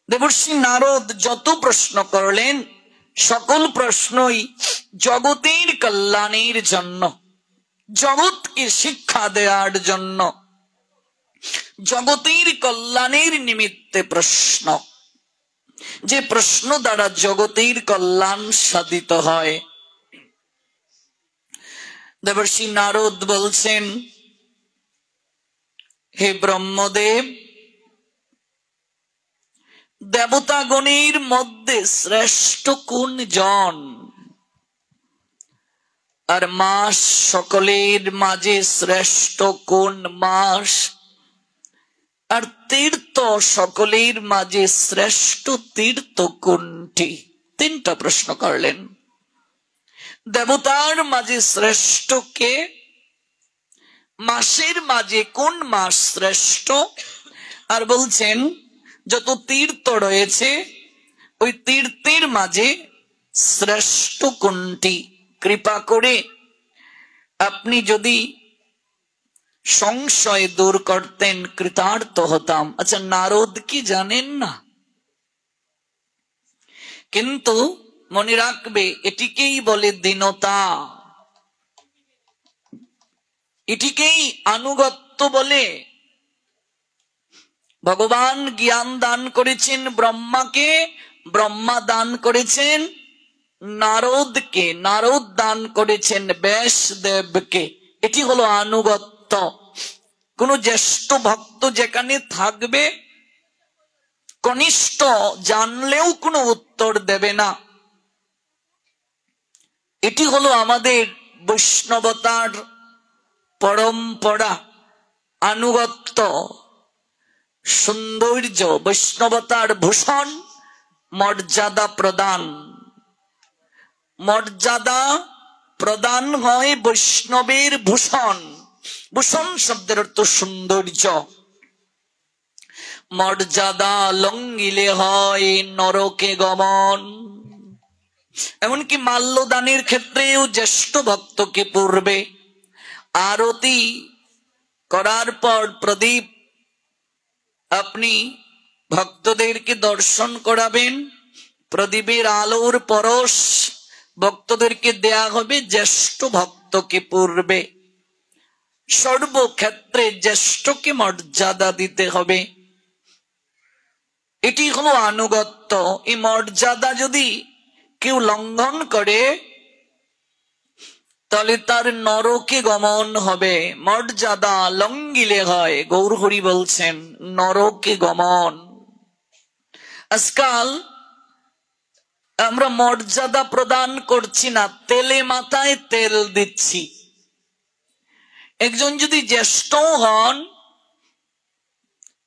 দেবর্ষি নারদ যত প্রশ্ন করলেন সকল প্রশ্নই জগতের কল্যাণের জন্য, জগৎকে শিক্ষা দেওয়ার জন্য, জগতের কল্যাণের নিমিত্তে প্রশ্ন। যে প্রশ্ন দ্বারা জগতের কল্যাণ সাধিত হয়। দেবর্ষি নারদ বলছেন, হে ব্রহ্মদেব, দেবতাগণের মধ্যে শ্রেষ্ঠ কোন জন? আর মাস সকলের মাঝে শ্রেষ্ঠ কোন মাস? আর তীর্থ সকলের মাঝে শ্রেষ্ঠ তীর্থ কোনটি? তিনটা প্রশ্ন করলেন। দেবতার মাঝে শ্রেষ্ঠ কে? মাসের মাঝে কোন মাস শ্রেষ্ঠ? আর বলছেন যত তীর্থ রয়েছে ওই তীর্থের মাঝে শ্রেষ্ঠ কোনটি? কৃপা করে আপনি যদি সংশয় দূর করতেন কৃতার্থ হতাম। আচ্ছা, নারদ কি জানেন না? কিন্তু মনে রাখবে, এটিকেই বলে দীনতা, এটিকেই আনুগত্য বলে। ভগবান জ্ঞান দান করেছেন ব্রহ্মাকে, ব্রহ্মা দান করেছেন নারদকে, নারদ দান করেছেন ব্যাসদেবকে। এটি হলো আনুগত্য। কোন জ্যেষ্ঠ ভক্ত যেখানে থাকবে, কনিষ্ঠ জানলেও কোনো উত্তর দেবে না। এটি হলো আমাদের বৈষ্ণবতার পরম্পরা, আনুগত্য, সৌন্দর্য। বৈষ্ণবতার ভূষণ মর্যাদা প্রদান। মর্যাদা প্রদান হয় বৈষ্ণবের ভূষণ। ভূষণ শব্দের অর্থ সৌন্দর্য। মর্যাদা লঙ্ঘিলে হয় নরকে গমন। এমনকি মাল্যদানের ক্ষেত্রেও জ্যেষ্ঠ ভক্তকে পূর্বে আরতি করার পর প্রদীপ আপনি ভক্তদেরকে দর্শন করাবেন। প্রদীপের আলোর পরশ ভক্তদেরকে দেয়া হবে জ্যেষ্ঠ ভক্তকে পূর্বে। সর্বক্ষেত্রে জ্যেষ্ঠকে মর্যাদা দিতে হবে। এটি হলো আনুগত্য। এই মর্যাদা যদি কেউ লঙ্ঘন করে তাহলে তার নরকে গমন হবে। মর্যাদা লঙ্ঘিলে হয়, গৌরহরি বলছেন, নরকে গমন। আজকাল আমরা মর্যাদা প্রদান করছি না, তেলে মাথায় তেল দিচ্ছি। একজন যদি জ্যেষ্ঠ হন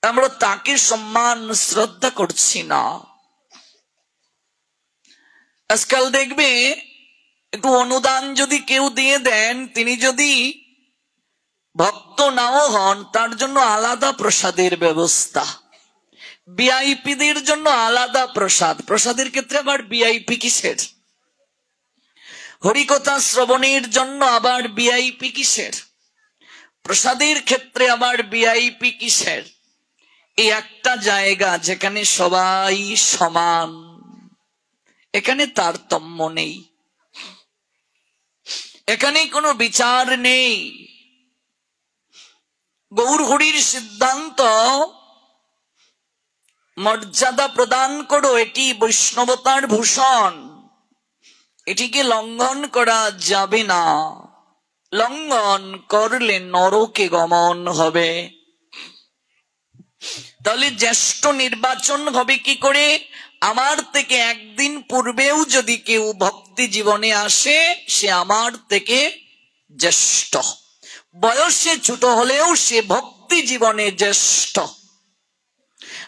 আমরা তাকে সম্মান শ্রদ্ধা করছি না। আজকাল দেখবে একটু অনুদান যদি কেউ দিয়ে দেন, তিনি যদি ভক্ত নাও হন, তার জন্য আলাদা প্রসাদের ব্যবস্থা। ভিআইপিদের জন্য আলাদা প্রসাদ। প্রসাদের ক্ষেত্রে আবার ভিআইপি কিসের? হরিকথা শ্রবণের জন্য আবার ভিআইপি কিসের? প্রসাদের ক্ষেত্রে আবার ভিআইপি কিসের? এই একটা জায়গা যেখানে সবাই সমান, এখানে তারতম্য নেই, এখানে কোনো বিচার নেই। গৌরহরির সিদ্ধান্ত মর্যাদা প্রদান করো, এটি বৈষ্ণবতার ভূষণ। এটিকে লঙ্ঘন করা যাবে না। লঙ্ঘন করলে নরকে গমন হবে। তাহলে জ্যেষ্ঠ নির্বাচন হবে কি করে? আমার থেকে একদিন পূর্বেও যদি কেউ ভক্তি জীবনে আসে, সে আমার থেকে জ্যেষ্ঠ। বয়সে ছোট হলেও সে ভক্তি জীবনে জ্যেষ্ঠ।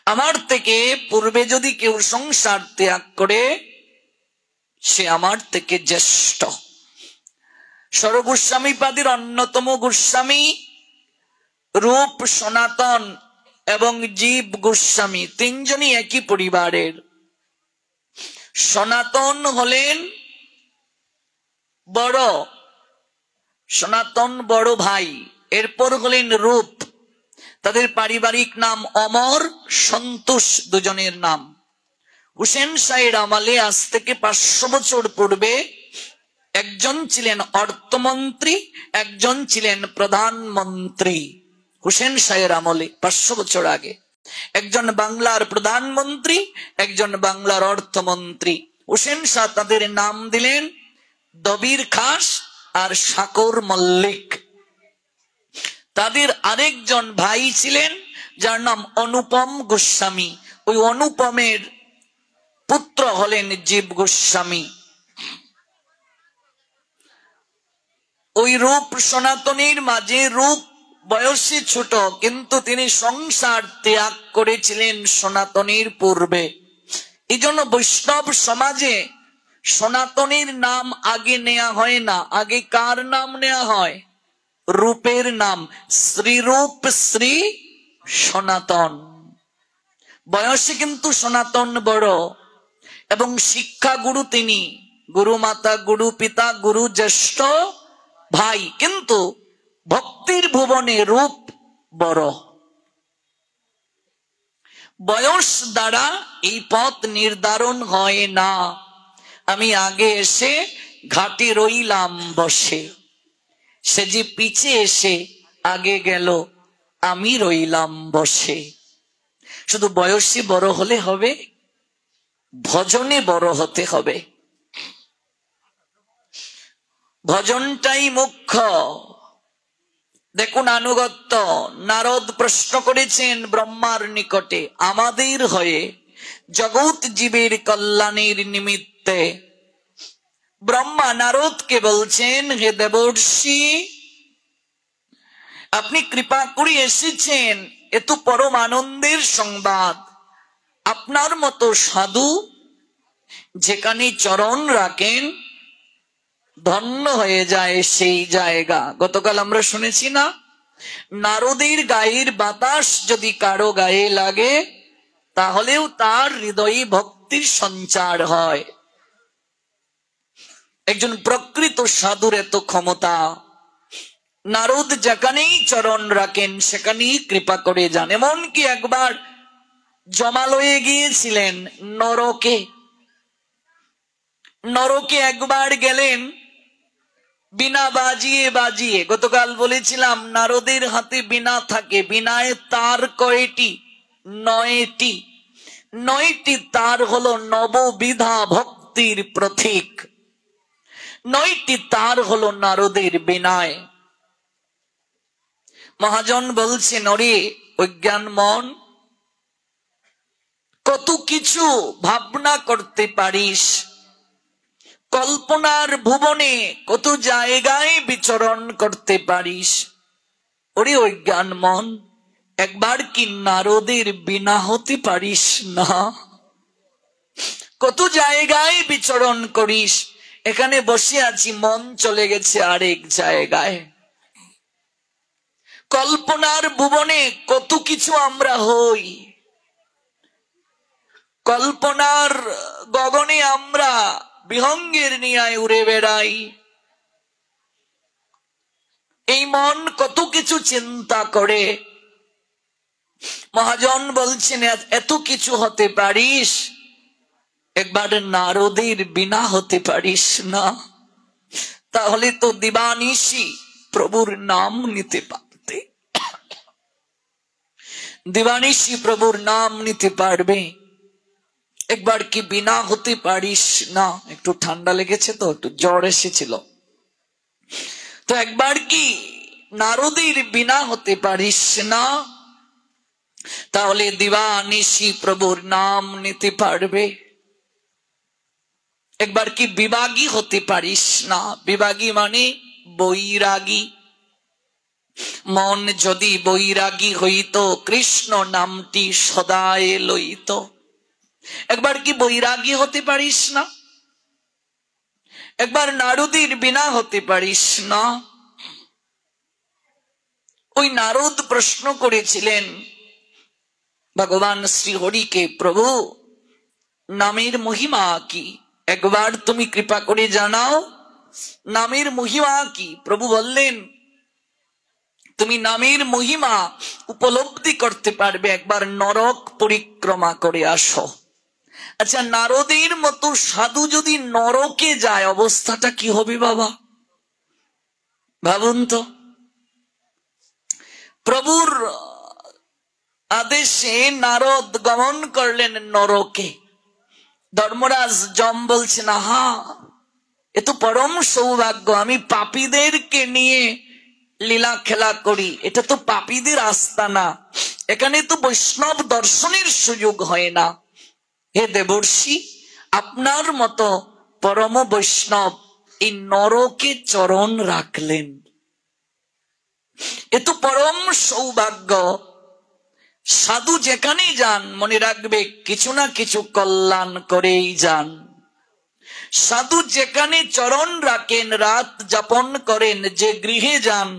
আমার থেকে পূর্বে যদি কেউ সংসার ত্যাগ করে, সে আমার থেকে জ্যেষ্ঠ। সরগোস্বামী পাদের অন্যতম গোস্বামী রূপ সনাতন এবং জীব গোস্বামী, তিনজনই একই পরিবারের। সনাতন হলেন বড়, সনাতন বড় ভাই। এরপর হলেন রূপ, তাদের পারিবারিক নাম অমর, সন্তোষ দুজনের নাম। হুসেন শাহের আমলে আজ থেকে 500 বছর পূর্বে একজন ছিলেন অর্থমন্ত্রী, একজন ছিলেন প্রধানমন্ত্রী। হুসেন শাহের আমলে 500 বছর আগে একজন বাংলার প্রধানমন্ত্রী, একজন বাংলার অর্থমন্ত্রী। হুসেন শাহ তাদের নাম দিলেন দবির খাস আর শাকর মল্লিক। তাদের আরেকজন ভাই ছিলেন যার নাম অনুপম গোস্বামী। ওই অনুপমের পুত্র হলেন জীব গোস্বামী। ওই রূপ সনাতনীর মাঝে, রূপ বয়সে ছোট, কিন্তু তিনি সংসার ত্যাগ করেছিলেন সনাতনীর পূর্বে। এই জন্য বৈষ্ণব সমাজে সনাতনীর নাম আগে নেওয়া হয় না। আগে কার নাম নেওয়া হয়? রূপের নাম। শ্রীরূপ শ্রী সনাতন। বয়সে কিন্তু সনাতন বড়, এবং শিক্ষা গুরু তিনি, গুরু মাতা, গুরু পিতা, গুরু জ্যেষ্ঠ ভাই, কিন্তু ভক্তির ভুবনে রূপ বড়। বয়স দ্বারা এই পথ নির্ধারণ হয় না। আমি আগে এসে ঘাটে রইলাম বসে, সে যে পিছে এসে আগে গেল, আমি রইলাম বসে। শুধু বয়সে বড় হলে হবে? ভজনে বড় হতে হবে। ভজনটাই মুখ্য। দেখুন আনুগত্য। নারদ প্রশ্ন করেছেন ব্রহ্মার নিকটে, আমাদের হয়ে জগৎ জীবের কল্যাণের নিমিত্তে। ব্রহ্মা নারদকে বলছেন, হে দেবর্ষি, আপনি কৃপা করে এসেছেন, এ তো পরম আনন্দের সংবাদ। আপনার মতো সাধু যেখানে চরণ রাখেন, ধন্য হয়ে যায় সেই জায়গা। গতকাল আমরা শুনেছি না, নারদের গায়ের বাতাস যদি কারো গায়ে লাগে, তাহলেও তার হৃদয়ে ভক্তির সঞ্চার হয়। একজন প্রকৃত সাধুর এত ক্ষমতা। নারদ যেখানেই চরণ রাখেন সেখানেই কৃপা করে যান। এমনকি একবার জমালয়ে গিয়েছিলেন নরকে। নরকে একবার গেলেন বীণা বাজিয়ে বাজিয়ে। গতকাল বলেছিলাম নারদের হাতে বীণা থাকে। বীণায় তার কয়টি? 9টি। 9টি তার হলো নববিধা ভক্তির প্রতীক। 9টি তার হলো নারদের বীণায়। মহাজন বলছেন, ওরে অজ্ঞান মন, কত কিছু ভাবনা করতে পারিস, কল্পনার ভুবনে কত জায়গায় বিচরণ করতে পারিস। ওরে অজ্ঞান মন, একবার কি নারদের বীণা হতে পারিস না? কত জায়গায় বিচরণ করিস, এখানে বসে আছি, মন চলে গেছে আরেক জায়গায়। কল্পনার ভুবনে কত কিছু আমরা হই। কল্পনার গগনে আমরা বিহঙ্গের নিয়ায় উড়ে বেড়াই। এই মন কত কিছু চিন্তা করে। মহাজন বলছেন, এত কিছু হতে পারিস, একবার নারদের বীণা হতে পারিস না? তাহলে তো দিবানিশি প্রভুর নাম নিতে পারতে। দিবানিশি প্রভুর নাম নিতে পারবে। একবার কি বীণা হতে পারিস না? একটু ঠান্ডা লেগেছে তো, একটু জ্বর এসেছিল, তো একবার কি নারদের বীণা হতে পারিস না? তাহলে দিবানিশি প্রভুর নাম নিতে পারবে। একবার কি বিভাগী হতে পারিস না? বিভাগী মানে বৈরাগী। মন যদি বৈরাগী হইত, কৃষ্ণ নামটি সদায় লইত। একবার কি বৈরাগী হতে পারিস না? একবার নারদের বীণা হতে পারিস না? ওই নারদ প্রশ্ন করেছিলেন ভগবান শ্রীহরিকে, প্রভু নামের মহিমা কি? একবার তুমি কৃপা করে জানাও, নামের মহিমা কি? প্রভু বললেন, তুমি নামের মহিমা উপলব্ধি করতে পারবে একবার নরক পরিক্রমা করে আসো। আচ্ছা, নারদের মতো সাধু যদি নরকে যায় অবস্থাটা কি হবে বাবা? ভাবুন তো। প্রভুর আদেশে নারদ গমন করলেন নরকে। ধর্মরাজ যম বলছেন, আহা, এ তো পরম সৌভাগ্য, আমি পাপীদেরকে নিয়ে লীলা খেলা করি, এটা তো পাপীদের আস্তানা, এখানে তো বৈষ্ণব দর্শনের সুযোগ হয় না। হে দেবর্ষি, আপনার মতো পরম বৈষ্ণব এই নরকে চরণ রাখলেন, এ তো পরম সৌভাগ্য। সাধু যেখানেই যান মনে রাখবে কিছু না কিছু কল্যাণ করেই যান। সাধু যেখানে চরণ রাখেন, রাত যাপন করেন, যে গৃহে যান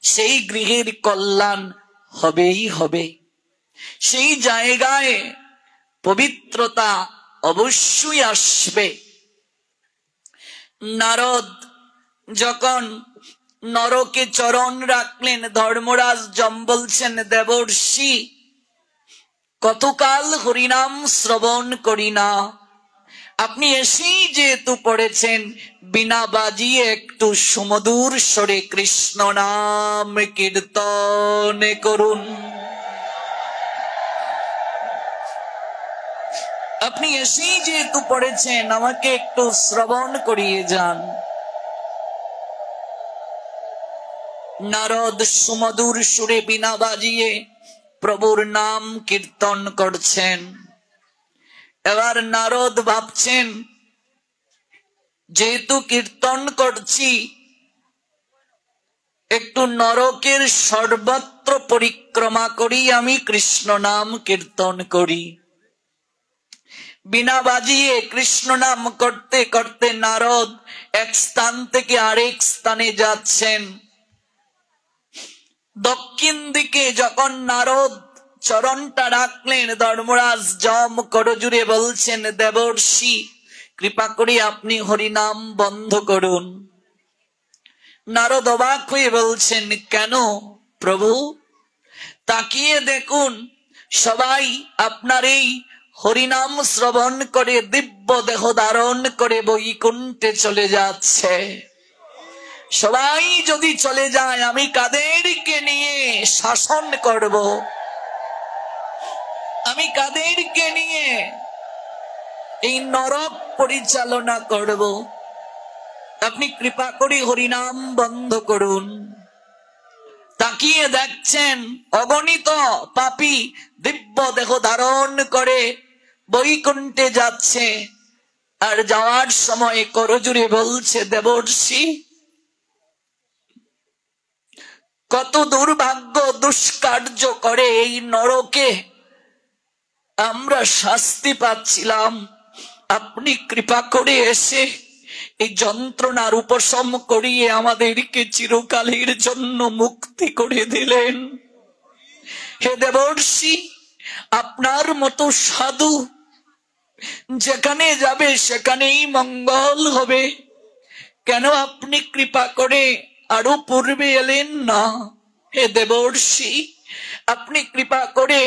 সেই গৃহের কল্যাণ হবেই হবে। সেই জায়গায় পবিত্রতা অবশ্যই আসবে। নারদ যখন নরকে চরণ রাখলেন, ধর্মরাজ যম বলছেন, দেবর্ষি, কতকাল হরিনাম শ্রবণ করি না, আপনি এসেই যেহেতু পড়েছেন, বিনা বাজিয়ে একটু সুমধুর স্বরে কৃষ্ণ নাম কীর্তন করুন। আপনি এসেই যেহেতু পড়েছেন, আমাকে একটু শ্রবণ করিয়ে যান। নারদ সুমধুর সুরে বিনা বাজিয়ে প্রভুর নাম কীর্তন করছেন। এবার নারদ ভাবছেন, যেহেতু কীর্তন করছি, একটু নরকের সর্বত্র পরিক্রমা করি, আমি কৃষ্ণ নাম কীর্তন করি। বিনা বাজিয়ে কৃষ্ণ নাম করতে করতে নারদ এক স্থান থেকে আরেক স্থানে যাচ্ছেন। দক্ষিণ দিকে যখন নারদ চরণটা রাখলেন, ধর্মরাজ যম করজুড়ে বলছেন, দেবর্ষি, কৃপা করে আপনি হরিনাম বন্ধ করুন। নারদ অবাক হয়ে বলছেন, কেন প্রভু? তাকিয়ে দেখুন, সবাই আপনার এই হরিনাম শ্রবণ করে দিব্য দেহ ধারণ করে বৈকুণ্ঠে চলে যাচ্ছে। সবাই যদি চলে যায়, আমি কাদেরকে নিয়ে শাসন করব? আমি কাদেরকে নিয়ে এই নরক পরিচালনা করব? আপনি কৃপা করে হরিনাম বন্ধ করুন। তাকিয়ে দেখছেন, অগণিত পাপী দিব্য দেহ ধারণ করে বৈকুণ্ঠে যাচ্ছে। আর যাওয়ার সময় করজুড়ে বলছে, দেবর্ষি, কত দুর্ভাগ্য দুষ্কার্য করে এই নরকে আমরা শাস্তি পাচ্ছিলাম, আপনি কৃপা করে এসে এই যন্ত্রণার উপশম করিয়ে আমাদেরকে চিরকালের জন্য মুক্তি করে দিলেন। হে দেবর্ষি, আপনার মতো সাধু যেখানে যাবে সেখানেই মঙ্গল হবে, কেন আপনি কৃপা করে আরো পূর্বে এলেন না? হে দেবর্ষি, আপনি কৃপা করে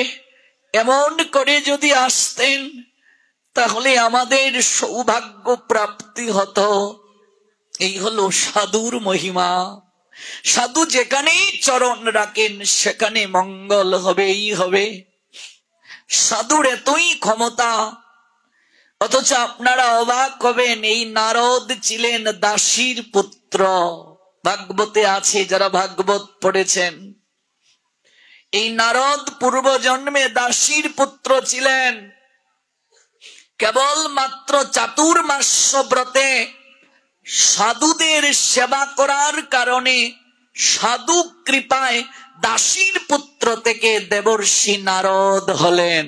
এমন করে যদি আসতেন, তাহলে আমাদের সৌভাগ্য প্রাপ্তি হতো। এই হলো সাধুর মহিমা। সাধু যেখানেই চরণ রাখেন সেখানে মঙ্গল হবেই হবে। সাধুর এতই ক্ষমতা, অথচ আপনারা অবাক হবেন, এই নারদ ছিলেন দাসীর পুত্র। ভাগবতে আছে, যারা ভাগবত পড়েছেন, এই নারদ পূর্ব জন্মে দাসীর পুত্র ছিলেন। কেবল মাত্র চাতুর্মাস্য ব্রতে সাধুদের সেবা করার কারণে সাধু কৃপায় দাসীর পুত্র থেকে দেবর্ষি নারদ হলেন।